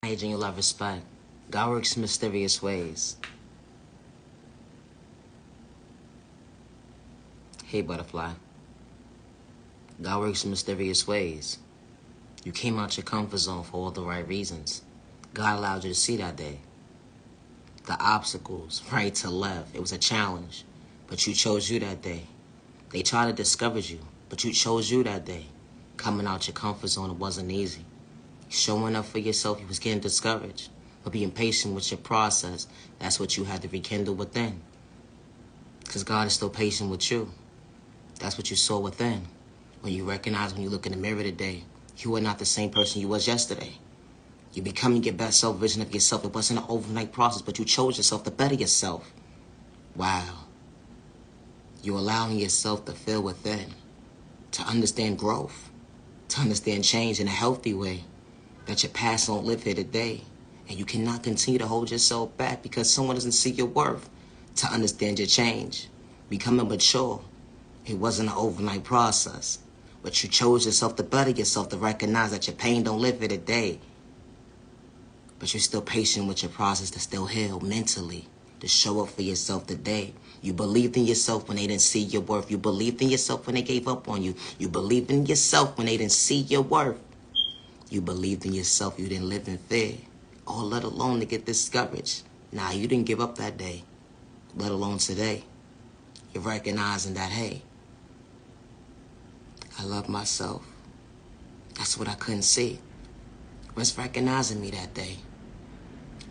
Age and you love respect. God works in mysterious ways. Hey, butterfly. God works in mysterious ways. You came out your comfort zone for all the right reasons. God allowed you to see that day. The obstacles, right to left, it was a challenge. But you chose you that day. They tried to discourage you, but you chose you that day. Coming out your comfort zone, it wasn't easy. Showing up for yourself, you was getting discouraged. But being patient with your process, that's what you had to rekindle within. Because God is still patient with you. That's what you saw within. When you recognize, when you look in the mirror today, you are not the same person you was yesterday. You're becoming your best self vision of yourself. It wasn't an overnight process, but you chose yourself to better yourself. Wow. You're allowing yourself to feel within, to understand growth, to understand change in a healthy way, that your past don't live here today. And you cannot continue to hold yourself back because someone doesn't see your worth, to understand your change. Becoming mature, it wasn't an overnight process, but you chose yourself to better yourself, to recognize that your pain don't live here today. But you're still patient with your process to still heal mentally, to show up for yourself today. You believed in yourself when they didn't see your worth. You believed in yourself when they gave up on you. You believed in yourself when they didn't see your worth. You believed in yourself. You didn't live in fear, or let alone to get discouraged. Nah, you didn't give up that day, let alone today. You're recognizing that, hey, I love myself. That's what I couldn't see. Was recognizing me that day.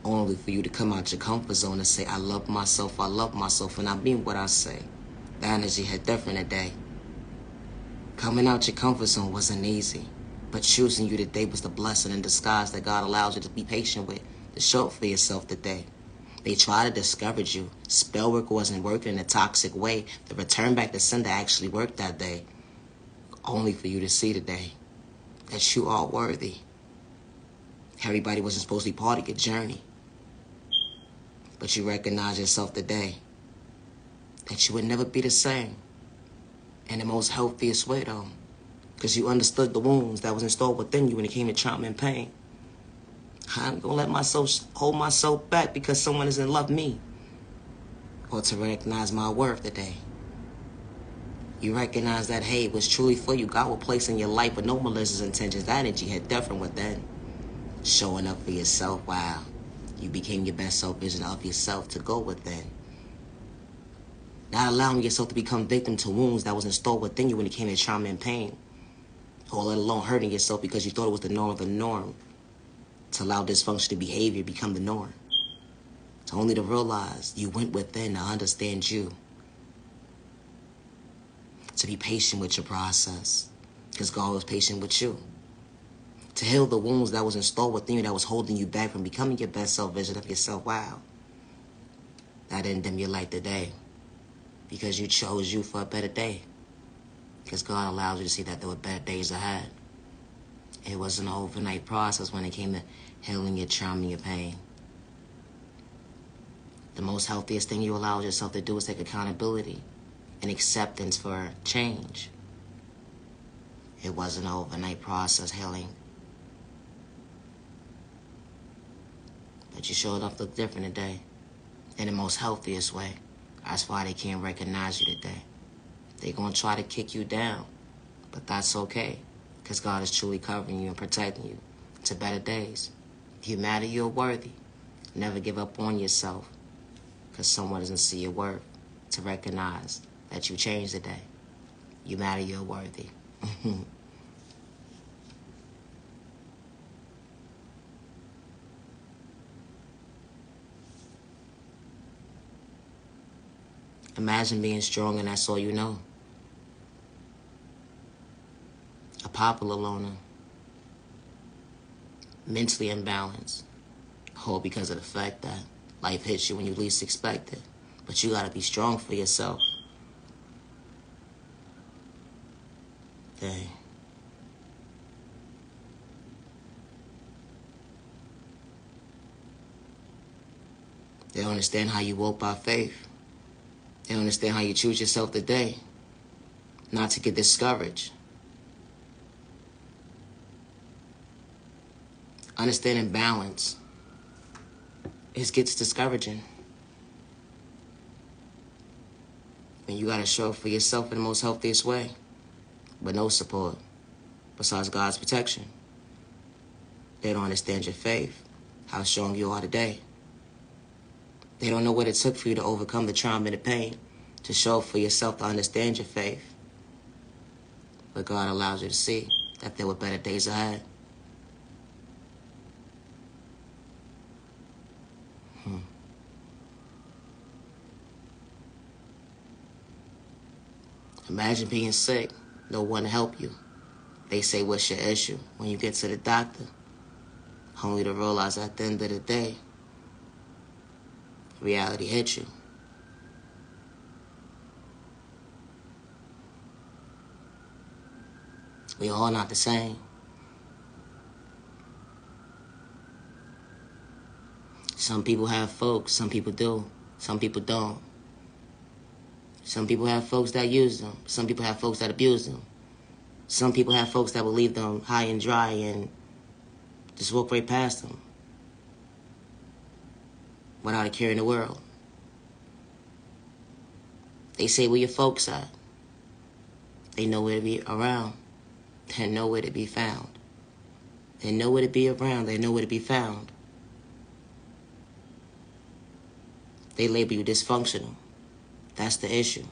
Only for you to come out your comfort zone and say, I love myself, and I mean what I say. The energy hit different today. Coming out your comfort zone wasn't easy, but choosing you today was the blessing in disguise that God allows you to be patient with, to show up for yourself today. They try to discourage you. Spell work wasn't working in a toxic way. The return back to sender actually worked that day. Only for you to see today that you are worthy. Everybody wasn't supposed to be part of your journey. But you recognize yourself today, that you would never be the same. In the most healthiest way, though. Because you understood the wounds that was installed within you when it came to trauma and pain. I'm going to let myself hold myself back because someone doesn't love me. Or to recognize my worth today. You recognize that, hey, it was truly for you. God will place in your life with no malicious intentions. That energy had different within. Showing up for yourself, wow. You became your best self vision of yourself to go within. Not allowing yourself to become victim to wounds that was installed within you when it came to trauma and pain. Or let alone hurting yourself because you thought it was the norm of the norm. To allow dysfunctional behavior become the norm. To only to realize you went within to understand you. To be patient with your process. Because God was patient with you. To heal the wounds that was installed within you that was holding you back from becoming your best self vision of yourself. Wow. That didn't dim your light today. Because you chose you for a better day. Because God allows you to see that there were better days ahead. It was an overnight process when it came to healing your trauma and your pain. The most healthiest thing you allow yourself to do is take accountability and acceptance for change. It wasn't an overnight process healing. But you showed up look different today. In the most healthiest way. That's why they can't recognize you today. They're going to try to kick you down. But that's okay. Because God is truly covering you and protecting you to better days. You matter, you're worthy. Never give up on yourself. Because someone doesn't see your worth. To recognize that you changed today. You matter, you're worthy. Imagine being strong and that's all you know. A popular loner. Mentally imbalanced. All because of the fact that life hits you when you least expect it. But you gotta be strong for yourself. Dang. They don't understand how you walk by faith. They don't understand how you choose yourself today. Not to get discouraged. Understanding balance, it gets discouraging. And you gotta show up for yourself in the most healthiest way, but no support besides God's protection. They don't understand your faith, how strong you are today. They don't know what it took for you to overcome the trauma and the pain, to show up for yourself, to understand your faith. But God allows you to see that there were better days ahead. Imagine being sick, no one to help you. They say, what's your issue? When you get to the doctor, only to realize at the end of the day, reality hits you. We all not the same. Some people have folks, some people do, some people don't. Some people have folks that use them. Some people have folks that abuse them. Some people have folks that will leave them high and dry and just walk right past them without a care in the world. They say, where your folks at? They know where to be around. They know where to be found. They know where to be around. They know where to be found. They label you dysfunctional. That's the issue.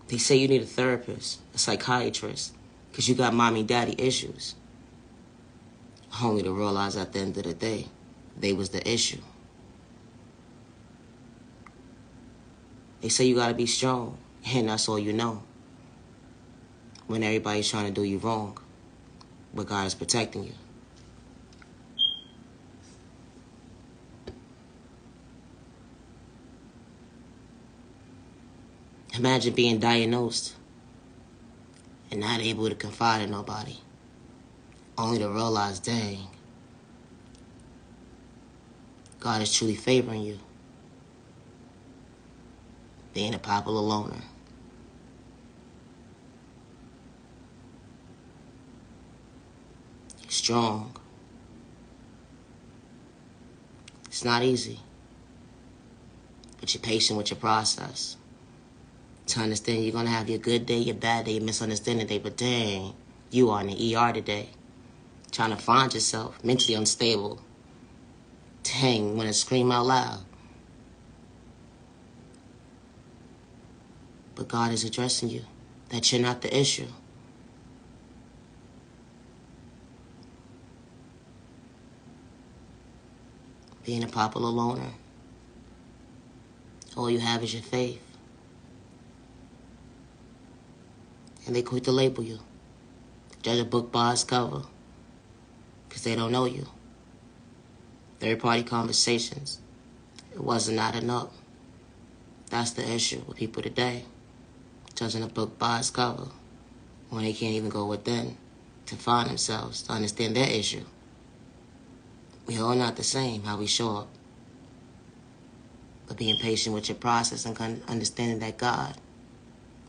They say you need a therapist, a psychiatrist, because you got mommy daddy issues. Only to realize at the end of the day, they was the issue. They say you gotta be strong, and that's all you know. When everybody's trying to do you wrong, but God is protecting you. Imagine being diagnosed and not able to confide in nobody, only to realize, dang, God is truly favoring you. Being a popular loner. Strong. It's not easy, but you're patient with your process. To understand you're going to have your good day, your bad day, your misunderstanding day, but dang, you are in the ER today, trying to find yourself, mentally unstable. Dang, you want to scream out loud. But God is addressing you, that you're not the issue. Being a popular loner, all you have is your faith. And they quick to label you, judge a book by its cover, because they don't know you. Third-party conversations, it wasn't not enough. That's the issue with people today, judging a book by its cover, when they can't even go within to find themselves, to understand their issue. We all not the same, how we show up. But being patient with your process and understanding that God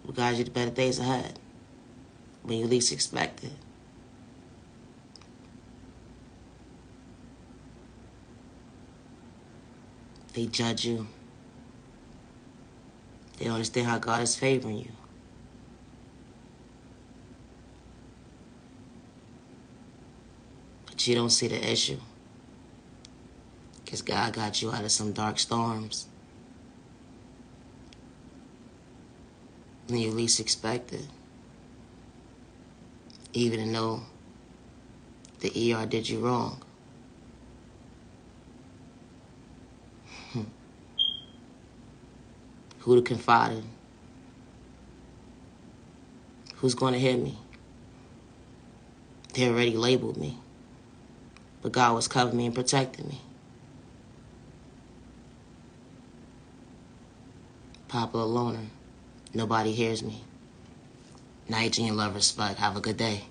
will guide you to better days ahead, when you least expect it. They judge you. They don't understand how God is favoring you. But you don't see the issue. Because God got you out of some dark storms. When you least expect it. Even to know the ER did you wrong. Who to confide in? Who's going to hear me? They already labeled me. But God was covering me and protecting me. Popular loner. Nobody hears me. Night and love, respect. Have a good day.